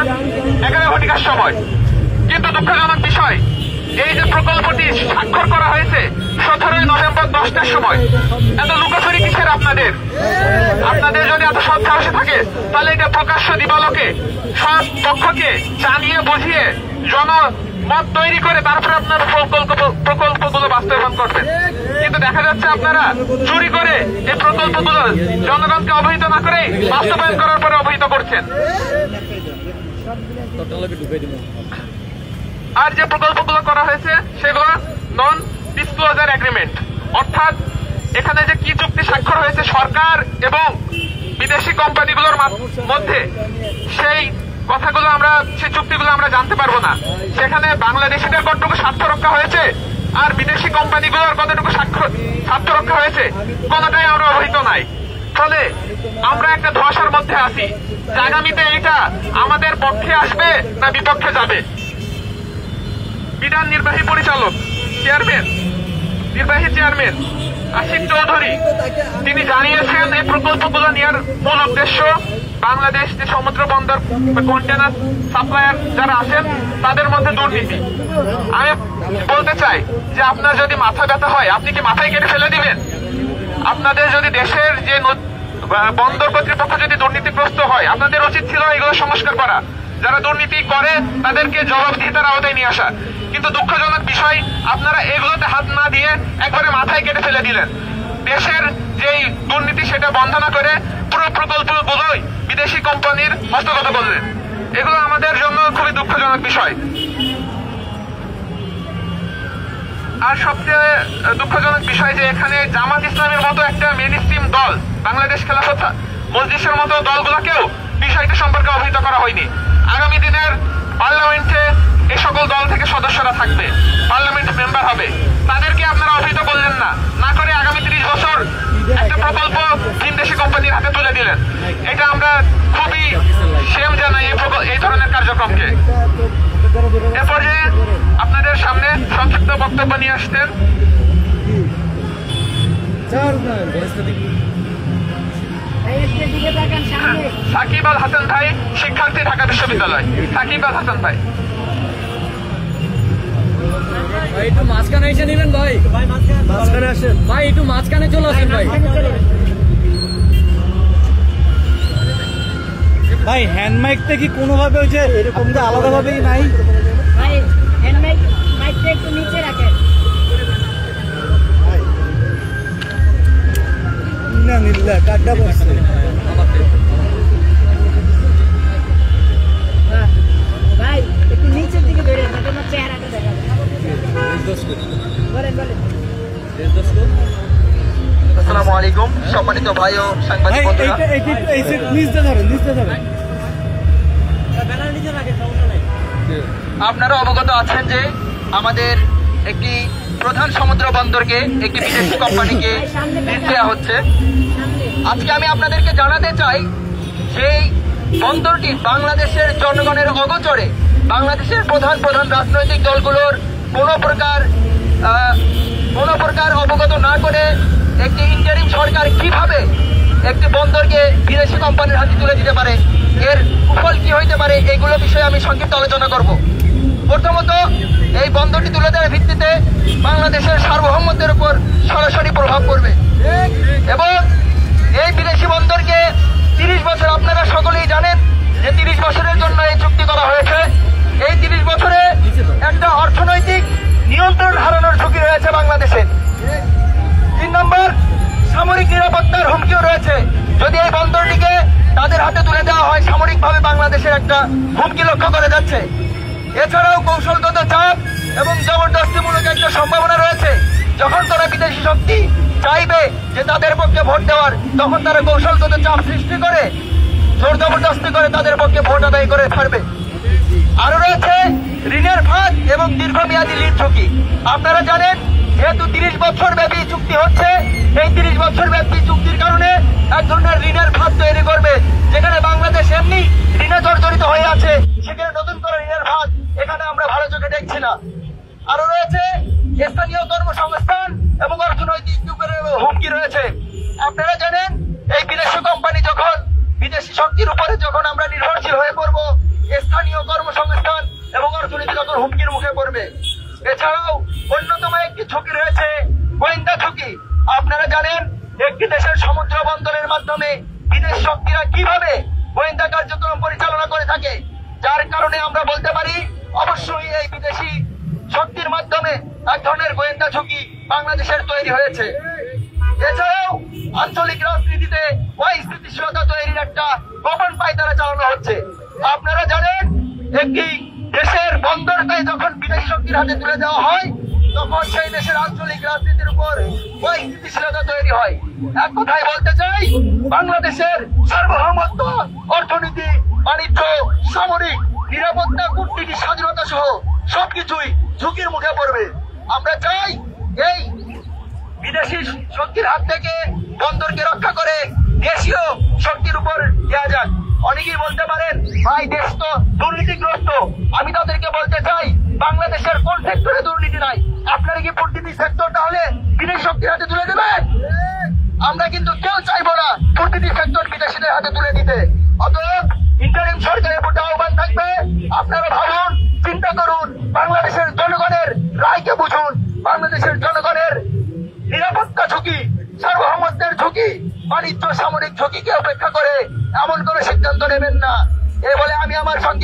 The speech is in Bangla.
11 ঘটিকার সময়। কিন্তু দুঃখজনক বিষয়, এই যে প্রকল্পটি স্বাক্ষর করা হয়েছে 17 নভেম্বর 10টার সময়। এত লুকোচুরি কিসের আপনাদের? আপনাদের যদি এত সৎ সাহসে থাকে তাহলে এটা প্রকাশ্য দিবালোকে সব পক্ষকে জানিয়ে বুঝিয়ে জনমত তৈরি করে তারপরে আপনারা প্রকল্পগুলো বাস্তবায়ন করবেন। কিন্তু দেখা যাচ্ছে আপনারা চুরি করে এই প্রকল্পগুলো জনগণকে অবহিত না করে বাস্তবায়ন করার পরে অবহিত করছেন। আর যে প্রকল্পগুলো করা হয়েছে সেগুলো নন ডিসক্লোজার এগ্রিমেন্ট, অর্থাৎ এখানে যে কি চুক্তি স্বাক্ষর হয়েছে সরকার এবং বিদেশি কোম্পানিগুলোর মধ্যে, সেই কথাগুলো সেই চুক্তিগুলো আমরা জানতে পারবো না। সেখানে বাংলাদেশিদের কতটুকু স্বার্থ রক্ষা হয়েছে আর বিদেশি কোম্পানিগুলোর কতটুকু স্বার্থ রক্ষা হয়েছে কোনটাই আমরা অবহিত নাই। ফলে আমরা একটা ধোঁয়াশার মধ্যে আছি যে আগামীতে এটা আমাদের পক্ষে আসবে না বিপক্ষে যাবে। বিধান নির্বাহী পরিচালক নির্বাহী চেয়ারম্যান আশিক চৌধুরী তিনি জানিয়েছেন এই প্রকল্পগুলো নেওয়ার মূল উদ্দেশ্য বাংলাদেশ যে সমুদ্র বন্দর কন্টেনার সাপ্লায়ার যারা আছেন তাদের মধ্যে দুর্নীতি। আমি বলতে চাই যে আপনার যদি মাথা ব্যথা হয় আপনি কি মাথায় কেটে ফেলে দিবেন? আপনাদের যদি দেশের যে বন্দর কর্তৃপক্ষ যদি দুর্নীতিগ্রস্ত হয় আপনাদের উচিত ছিল এগুলো সংস্কার করা, যারা দুর্নীতি করে তাদেরকে জবাবদিহিতার আওতায় নিয়ে আসা। কিন্তু দুঃখজনক বিষয় আপনারা এগুলোতে হাত না দিয়ে একবারে মাথায় কেটে ফেলে দিলেন। দেশের যেই দুর্নীতি সেটা বন্ধ না করে পুরো প্রকল্পগুলোই বিদেশি কোম্পানির হস্তগত করলেন। এগুলো আমাদের জন্য খুবই দুঃখজনক বিষয়। আর সবচেয়ে দুঃখজনক বিষয় যে এখানে জামাত ইসলামের মতো একটা মেইনস্ট্রিম দল, বাংলাদেশ খেলাফত মজলিসের মতো দলগুলোকেও বিষয়টি সম্পর্কে অবহিত করা হয়নি। আগামী দিনের পার্লামেন্টে এই সকল দল থেকে সদস্যরা থাকবে, পার্লামেন্ট মেম্বার হবে, তাদেরকে আপনারা অবহিত করলেন না, না করে আগামী 30 বছর একটা প্রকল্প ভিনদেশি কোম্পানির হাতে তুলে দিলেন। এটা আমরা খুবই সেম জানাই এই ধরনের কার্যক্রমকে। এ পর্যায়ে আপনাদের সামনে সংক্ষিপ্ত বক্তব্য নিয়ে আসতেন সাকিব আল হাসান ভাই, শিক্ষার্থী, ঢাকা বিশ্ববিদ্যালয়। সাকিব আল হাসান ভাই একটু মাঝখানে এসে নিবেন ভাই, মাঝখানে আসেন ভাই, একটু মাঝখানে চলে আসেন ভাই। ভাই হ্যান্ড মাইকটা কি কোনোভাবে ওই যে এরকম আলাদাভাবেই নাই? ভাই হ্যান্ড মাইকটা একটু নিচে রাখেন। না নিল্লা কাটটা বসছে। ভাই একটু নিচের দিকে ধরে তোমার চেহারাটা দেখা যায়। আসসালামু আলাইকুম সম্মানিত ভাই ও সাংবাদিক বন্ধুরা, আপনারা অবগত আছেন যে আমাদের একটি প্রধান সমুদ্র বন্দরকে একটি বিদেশি কোম্পানিকে দেওয়া হচ্ছে। আজকে আমি আপনাদেরকে জানাতে চাই যে বন্দরটি বাংলাদেশের জনগণের অগোচরে বাংলাদেশের প্রধান রাজনৈতিক দলগুলোর কোনো প্রকার অবগত না করে একটি ইন্টারিম সরকার কিভাবে একটি বন্দরকে বিদেশি কোম্পানির হাতে তুলে দিতে পারে, এর কুফল কি হইতে পারে, এগুলো বিষয়ে আমি সংক্ষিপ্ত আলোচনা করব। প্রথমত, এই বন্দরটি তুলে দেওয়ার ভিত্তিতে বাংলাদেশের সার্বভৌমত্বের উপর সরাসরি প্রভাব পড়বে এবং এই বিদেশি বন্দরকে 30 বছর, আপনারা সকলেই জানেন যে 30 বছরের জন্য এই চুক্তি করা হয়েছে। এই 30 বছরে একটা অর্থনৈতিক নিয়ন্ত্রণ হারানোর ঝুঁকি রয়েছে বাংলাদেশে। 3 নম্বর, সামরিক নিরাপত্তার হুমকিও রয়েছে। যদি এই বন্দরটিকে তাদের হাতে তুলে দেওয়া হয়, সামরিকভাবে বাংলাদেশের একটা হুমকি লক্ষ্য করা যাচ্ছে। এছাড়াও কৌশলগত চাপ এবং জবরদস্তিমূলক একটা সম্ভাবনা রয়েছে। যখন তারা বিদেশি শক্তি চাইবে যে তাদের পক্ষে ভোট দেওয়ার, তখন তারা কৌশলগত চাপ সৃষ্টি করে জোর জবরদস্তি করে তাদের পক্ষে ভোট আদায় করে ছাড়বে। আরো রয়েছে ঋণের ফাঁদ এবং দীর্ঘমেয়াদী ঋণ ঝুঁকি। আপনারা জানেন যেহেতু 30 বছর ব্যাপী চুক্তি হচ্ছে, এই 30 বছর ব্যাপী চুক্তির কারণে এক ধরনের ঋণের ফাঁদ তৈরি করবে, যেখানে বাংলাদেশ এমনি ঋণে জর্জরিত হয়ে আছে, সেখানে নতুন করে ঋণের ফাঁদ এখানে আমরা ভালো চোখে দেখছি না। আরো রয়েছে স্থানীয় কর্মসংস্থান এবং অর্থনৈতিক হুমকি রয়েছে। আপনারা জানেন এই বিদেশি কোম্পানি যখন বিদেশি শক্তির উপরে যখন আমরা নির্ভরশীল হয়ে পড়বো, স্থানীয় ঝুঁকি রয়েছে গোয়েন্দা ঝুঁকি। আপনারা জানেন একটি দেশের সমুদ্র বন্দরের মাধ্যমে বিদেশ শক্তিরা কিভাবে গোয়েন্দা কার্যক্রম পরিচালনা করে থাকে, যার কারণে আমরা বলতে পারি অবশ্যই এই বিদেশি শক্তির মাধ্যমে এক ধরনের গোয়েন্দা ঝুঁকি বাংলাদেশের তৈরি হয়েছে। এছাড়াও আঞ্চলিক রাজনীতিতে অস্থিতিশীলতা তৈরির একটা গোপন পায়তারা চালানো হচ্ছে। আপনারা জানেন একটি দেশের বন্দরকে যখন বিদেশি শক্তির হাতে তুলে দেওয়া হয় তখন সেই দেশের আঞ্চলিক রাজনীতির উপর অস্থিতিশীলতা তৈরি হয়। এক কথায় বলতে চাই, বাংলাদেশের সার্বভৌমত্ব, অর্থনীতি, বাণিজ্য, সামরিক, নিরাপত্তা, কূটনীতি, স্বাধীনতা সহ সবকিছুই ঝুঁকির মুখে পড়বে। আমরা চাই এই বিদেশি শক্তির হাত থেকে বন্দরকে রক্ষা করে দেশীয় শক্তির উপর দেওয়া যাক। অনেকেই বলতে পারেন ভাই দেশ তো দুর্নীতিগ্রস্ত। আমি তাদেরকে বলতে চাই বাংলাদেশের কোন সেক্টরে দুর্নীতি নাই? আপনারা কি প্রতিটি সেক্টর তাহলে বিদেশি শক্তির হাতে তুলে দেবেন? আমরা কিন্তু কেউ চাইবো না প্রতিটি সেক্টর বিদেশিদের হাতে তুলে দিতে। অতএব ইন্টারিম সরকারের প্রতি আহ্বান থাকবে, আপনারা ভাবুন, চিন্তা করুন, বাংলাদেশের জনগণের রায়কে বুঝুন। বাংলাদেশের জনগণের নিরাপত্তা ঝুঁকি, সার্বভৌমত্বের ঝুঁকি, বাণিজ্য সামরিক ঝুঁকিকে উপেক্ষা করে এমন কোন সিদ্ধান্ত নেবেন না। এ বলে আমি আমার সঙ্গে